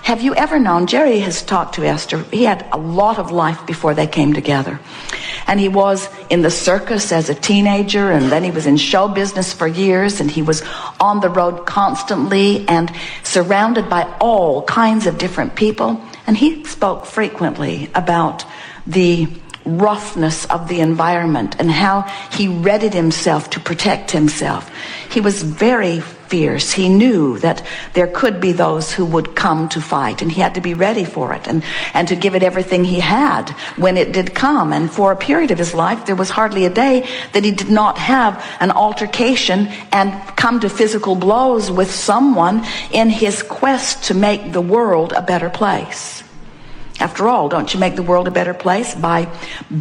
have you ever known, Jerry has talked to Esther, he had a lot of life before they came together. And he was in the circus as a teenager, and then he was in show business for years, and he was on the road constantly and surrounded by all kinds of different people. And he spoke frequently about the roughness of the environment and how he readied himself to protect himself. He was very fierce. He knew that there could be those who would come to fight, and he had to be ready for it and to give it everything he had when it did come. And for a period of his life, there was hardly a day that he did not have an altercation and come to physical blows with someone in his quest to make the world a better place. After all, don't you make the world a better place by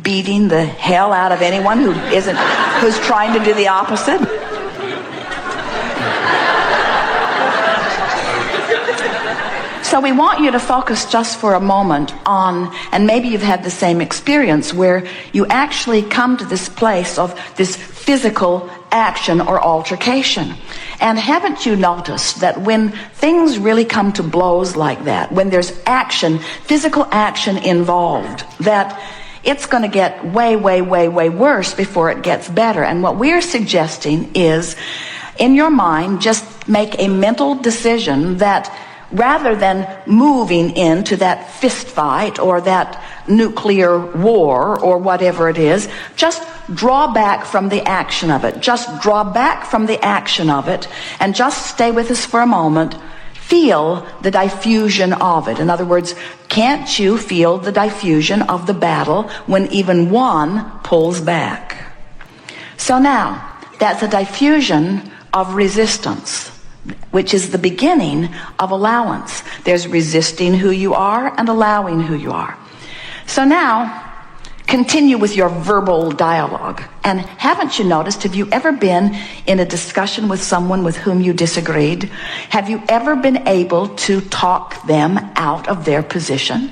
beating the hell out of anyone who's trying to do the opposite? So we want you to focus just for a moment on, and maybe you've had the same experience, where you actually come to this place of this physical action or altercation. And haven't you noticed that when things really come to blows like that, when there's action, physical action involved, that it's going to get way, way, way, way worse before it gets better? And what we're suggesting is, in your mind, just make a mental decision that rather than moving into that fist fight or that nuclear war or whatever it is, just draw back from the action of it. Just draw back from the action of it and just stay with us for a moment. Feel the diffusion of it. In other words, can't you feel the diffusion of the battle when even one pulls back? So now, that's a diffusion of resistance, which is the beginning of allowance. There's resisting who you are and allowing who you are. So now, continue with your verbal dialogue. And haven't you noticed, have you ever been in a discussion with someone with whom you disagreed? Have you ever been able to talk them out of their position?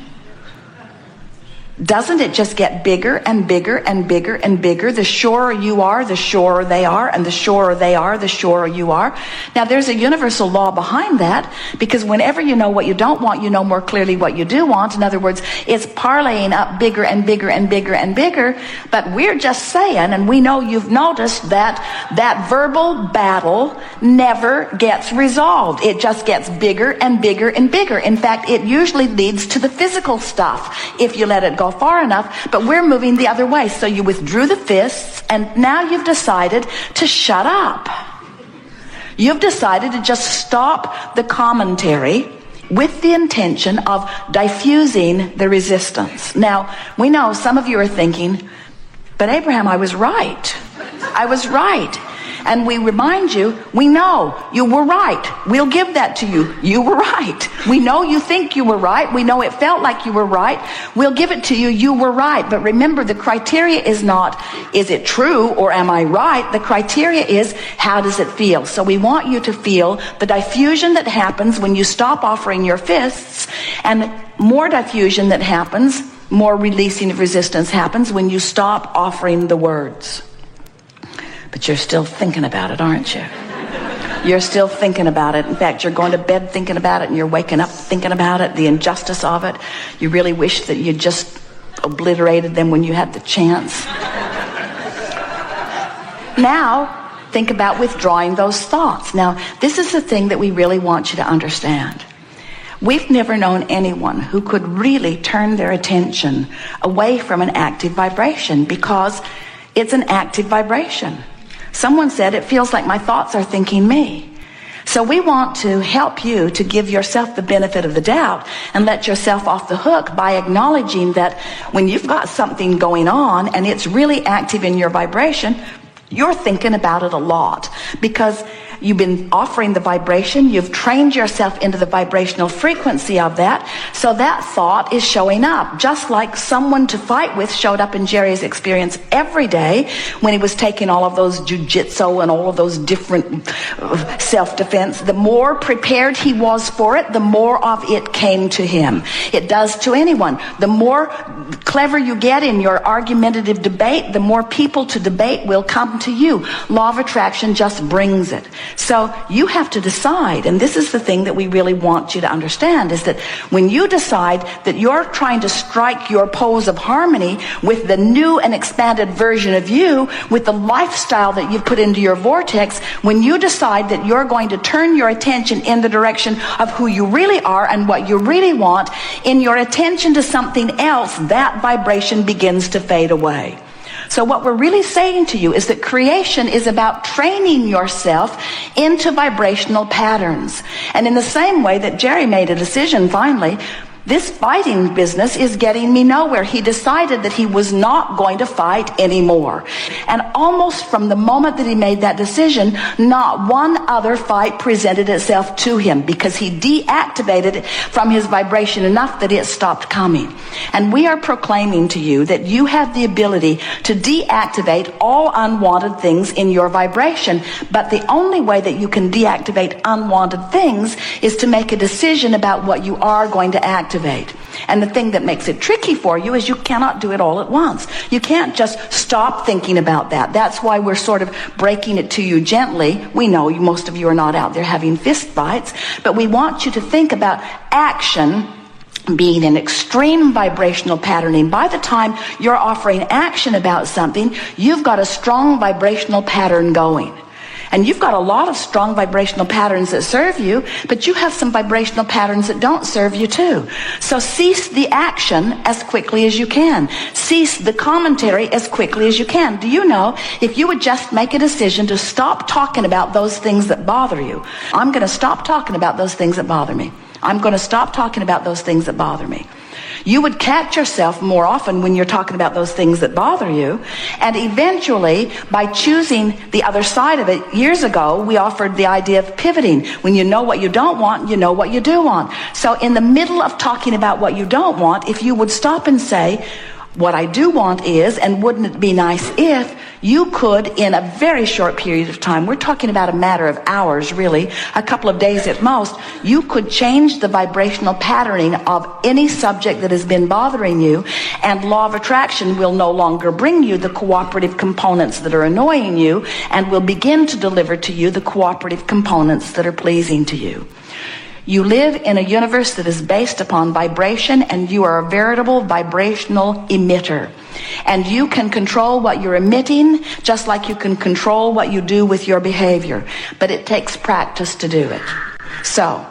Doesn't it just get bigger and bigger and bigger and bigger? The surer you are, the surer they are, and the surer they are, the surer you are. Now, there's a universal law behind that, because whenever you know what you don't want, you know more clearly what you do want. In other words, it's parlaying up bigger and bigger and bigger and bigger. But we're just saying, and we know you've noticed, that that verbal battle never gets resolved. It just gets bigger and bigger and bigger. In fact, it usually leads to the physical stuff if you let it go far enough, but we're moving the other way. So you withdrew the fists, and now you've decided to shut up. You've decided to just stop the commentary with the intention of diffusing the resistance. Now, we know some of you are thinking, but Abraham, I was right. I was right. And we remind you, we know you were right. We'll give that to you. You were right. We know you think you were right. We know it felt like you were right. We'll give it to you. You were right. But remember, the criteria is not, is it true or am I right? The criteria is, how does it feel? So we want you to feel the diffusion that happens when you stop offering your fists, and more diffusion that happens, more releasing of resistance happens when you stop offering the words. But you're still thinking about it, aren't you? You're still thinking about it. In fact, you're going to bed thinking about it, and you're waking up thinking about it, the injustice of it. You really wish that you just obliterated them when you had the chance. Now, think about withdrawing those thoughts. Now, this is the thing that we really want you to understand. We've never known anyone who could really turn their attention away from an active vibration, because it's an active vibration. Someone said, it feels like my thoughts are thinking me. So we want to help you to give yourself the benefit of the doubt and let yourself off the hook by acknowledging that when you've got something going on and it's really active in your vibration, you're thinking about it a lot, because you've been offering the vibration, you've trained yourself into the vibrational frequency of that, so that thought is showing up. Just like someone to fight with showed up in Jerry's experience every day when he was taking all of those jujitsu and all of those different self-defense. The more prepared he was for it, the more of it came to him. It does to anyone. The more clever you get in your argumentative debate, the more people to debate will come to you. Law of attraction just brings it. So you have to decide, and this is the thing that we really want you to understand, is that when you decide that you're trying to strike your pose of harmony with the new and expanded version of you, with the lifestyle that you've put into your vortex, when you decide that you're going to turn your attention in the direction of who you really are and what you really want, in your attention to something else, that vibration begins to fade away. So what we're really saying to you is that creation is about training yourself into vibrational patterns. And in the same way that Jerry made a decision finally, this fighting business is getting me nowhere. He decided that he was not going to fight anymore. And almost from the moment that he made that decision, not one other fight presented itself to him, because he deactivated it from his vibration enough that it stopped coming. And we are proclaiming to you that you have the ability to deactivate all unwanted things in your vibration. But the only way that you can deactivate unwanted things is to make a decision about what you are going to activate. And the thing that makes it tricky for you is you cannot do it all at once. You can't just stop thinking about that. That's why we're sort of breaking it to you gently. We know most of you are not out there having fist fights, but we want you to think about action being an extreme vibrational patterning. By the time you're offering action about something, you've got a strong vibrational pattern going. And you've got a lot of strong vibrational patterns that serve you, but you have some vibrational patterns that don't serve you too. So cease the action as quickly as you can. Cease the commentary as quickly as you can. Do you know, if you would just make a decision to stop talking about those things that bother you, I'm going to stop talking about those things that bother me. I'm going to stop talking about those things that bother me. You would catch yourself more often when you're talking about those things that bother you. And eventually, by choosing the other side of it, years ago, we offered the idea of pivoting. When you know what you don't want, you know what you do want. So in the middle of talking about what you don't want, if you would stop and say, what I do want is, and wouldn't it be nice if, you could, in a very short period of time, we're talking about a matter of hours really, a couple of days at most, you could change the vibrational patterning of any subject that has been bothering you, and law of attraction will no longer bring you the cooperative components that are annoying you, and will begin to deliver to you the cooperative components that are pleasing to you. You live in a universe that is based upon vibration, and you are a veritable vibrational emitter. And you can control what you're emitting just like you can control what you do with your behavior. But it takes practice to do it. So,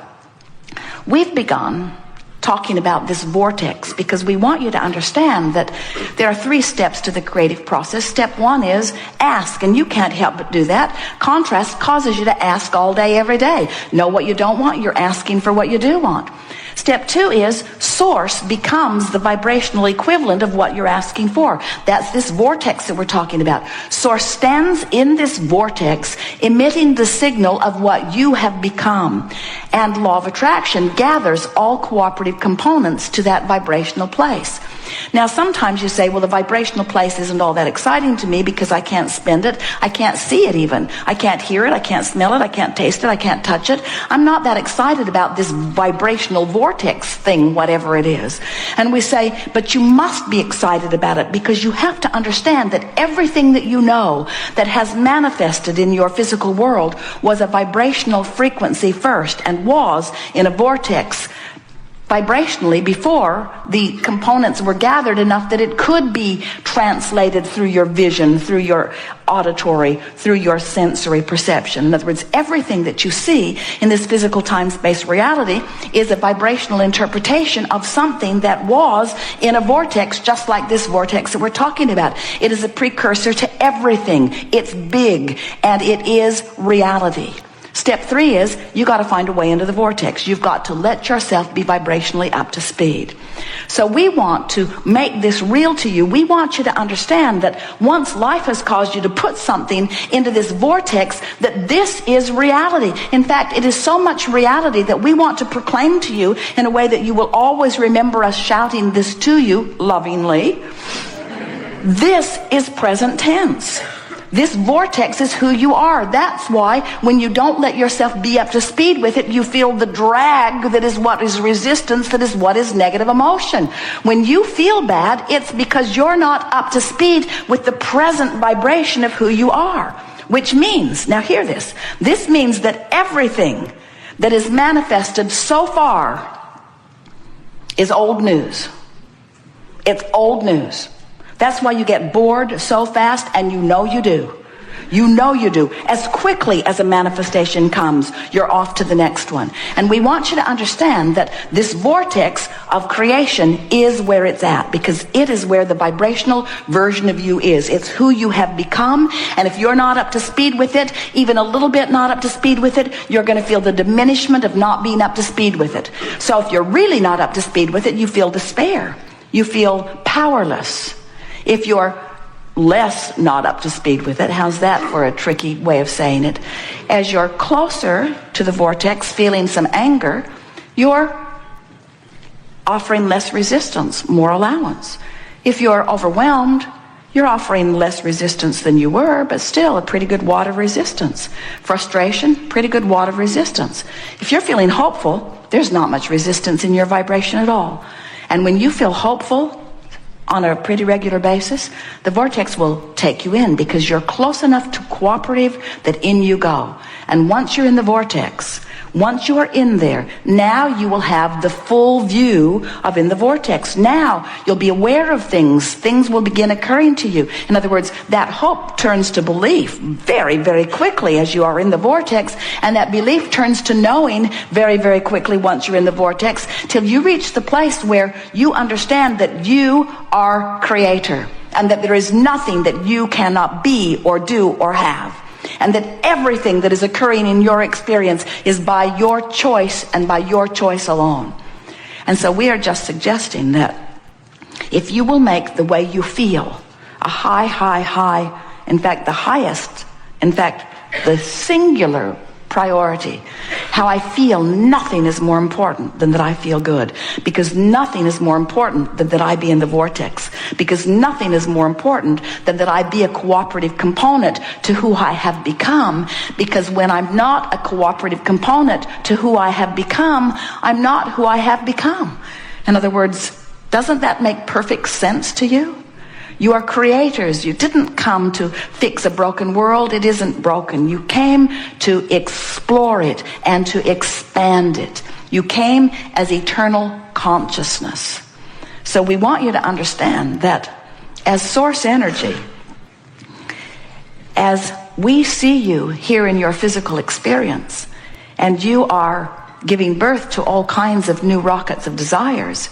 we've begun talking about this vortex because we want you to understand that there are 3 steps to the creative process. Step 1 is ask, and you can't help but do that. Contrast causes you to ask all day, every day. Know what you don't want, you're asking for what you do want. Step 2 is source becomes the vibrational equivalent of what you're asking for. That's this vortex that we're talking about. Source stands in this vortex, emitting the signal of what you have become. And law of attraction gathers all cooperative components to that vibrational place. Now, sometimes you say, well, the vibrational place isn't all that exciting to me because I can't spend it. I can't see it even. I can't hear it. I can't smell it. I can't taste it. I can't touch it. I'm not that excited about this vibrational vortex thing, whatever it is. And we say, but you must be excited about it because you have to understand that everything that you know that has manifested in your physical world was a vibrational frequency first and was in a vortex vibrationally before the components were gathered enough that it could be translated through your vision, through your auditory, through your sensory perception. In other words, everything that you see in this physical time-space reality is a vibrational interpretation of something that was in a vortex, just like this vortex that we're talking about. It is a precursor to everything. It's big, and it is reality. Step 3 is you got to find a way into the vortex. You've got to let yourself be vibrationally up to speed. So we want to make this real to you. We want you to understand that once life has caused you to put something into this vortex, that this is reality. In fact, it is so much reality that we want to proclaim to you in a way that you will always remember us shouting this to you lovingly. This is present tense. This vortex is who you are. That's why when you don't let yourself be up to speed with it, you feel the drag that is what is resistance, that is what is negative emotion. When you feel bad, it's because you're not up to speed with the present vibration of who you are. which means, now hear this, this means that everything that is manifested so far is old news. It's old news. That's why you get bored so fast, and you know you do. You know you do. As quickly as a manifestation comes, you're off to the next one. And we want you to understand that this vortex of creation is where it's at, because it is where the vibrational version of you is. It's who you have become. And if you're not up to speed with it, even a little bit not up to speed with it, you're going to feel the diminishment of not being up to speed with it. So if you're really not up to speed with it, you feel despair. You feel powerless. If you're less not up to speed with it, how's that for a tricky way of saying it? As you're closer to the vortex, feeling some anger, you're offering less resistance, more allowance. If you're overwhelmed, you're offering less resistance than you were, but still a pretty good wad of resistance. Frustration, pretty good wad of resistance. If you're feeling hopeful, there's not much resistance in your vibration at all. And when you feel hopeful on a pretty regular basis, the vortex will take you in, because you're close enough to cooperative that in you go. And once you're in the vortex, once you are in there, now you will have the full view of in the vortex. Now you'll be aware of things. Things will begin occurring to you. In other words, that hope turns to belief very, very quickly as you are in the vortex. And that belief turns to knowing very, very quickly once you're in the vortex, till you reach the place where you understand that you are creator, and that there is nothing that you cannot be or do or have. And that everything that is occurring in your experience is by your choice and by your choice alone. And so we are just suggesting that if you will make the way you feel a high, high, high, in fact the highest, in fact the singular priority, how I feel, nothing is more important than that I feel good, because nothing is more important than that I be in the vortex, because nothing is more important than that I be a cooperative component to who I have become, because when I'm not a cooperative component to who I have become, I'm not who I have become. In other words, doesn't that make perfect sense to you? You are creators. You didn't come to fix a broken world. It isn't broken. You came to explore it and to expand it. You came as eternal consciousness. So we want you to understand that as source energy, as we see you here in your physical experience, and you are giving birth to all kinds of new rockets of desires,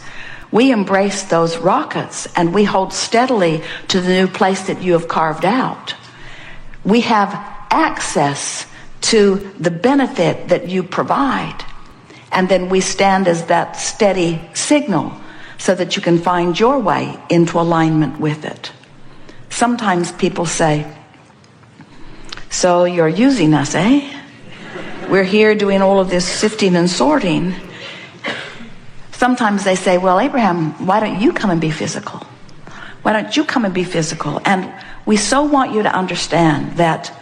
we embrace those rockets and we hold steadily to the new place that you have carved out. We have access to the benefit that you provide, and then we stand as that steady signal so that you can find your way into alignment with it. Sometimes people say, so you're using us, eh? We're here doing all of this sifting and sorting. Sometimes they say, well, Abraham, why don't you come and be physical? Why don't you come and be physical? And we so want you to understand that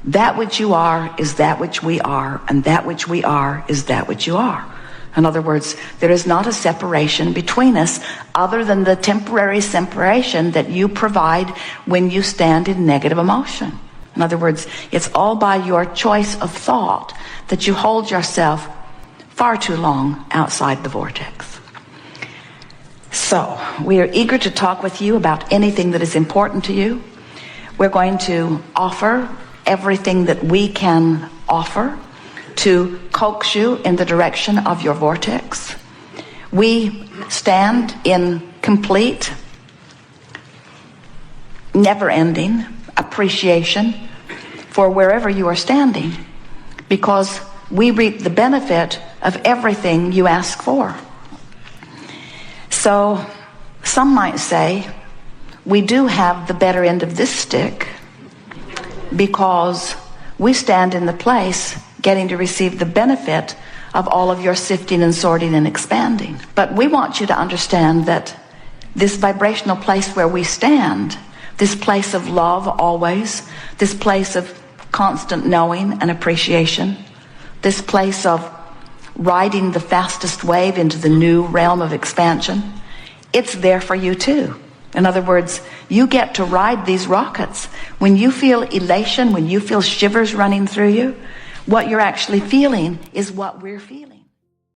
that which you are is that which we are, and that which we are is that which you are. In other words, there is not a separation between us other than the temporary separation that you provide when you stand in negative emotion. In other words, it's all by your choice of thought that you hold yourself far too long outside the vortex. So, we are eager to talk with you about anything that is important to you. We're going to offer everything that we can offer to coax you in the direction of your vortex. We stand in complete, never-ending appreciation for wherever you are standing, because we reap the benefit of everything you ask for. So some might say we do have the better end of this stick, because we stand in the place getting to receive the benefit of all of your sifting and sorting and expanding. But we want you to understand that this vibrational place where we stand, this place of love always, this place of constant knowing and appreciation, this place of riding the fastest wave into the new realm of expansion, it's there for you too. In other words, you get to ride these rockets. When you feel elation, when you feel shivers running through you, what you're actually feeling is what we're feeling.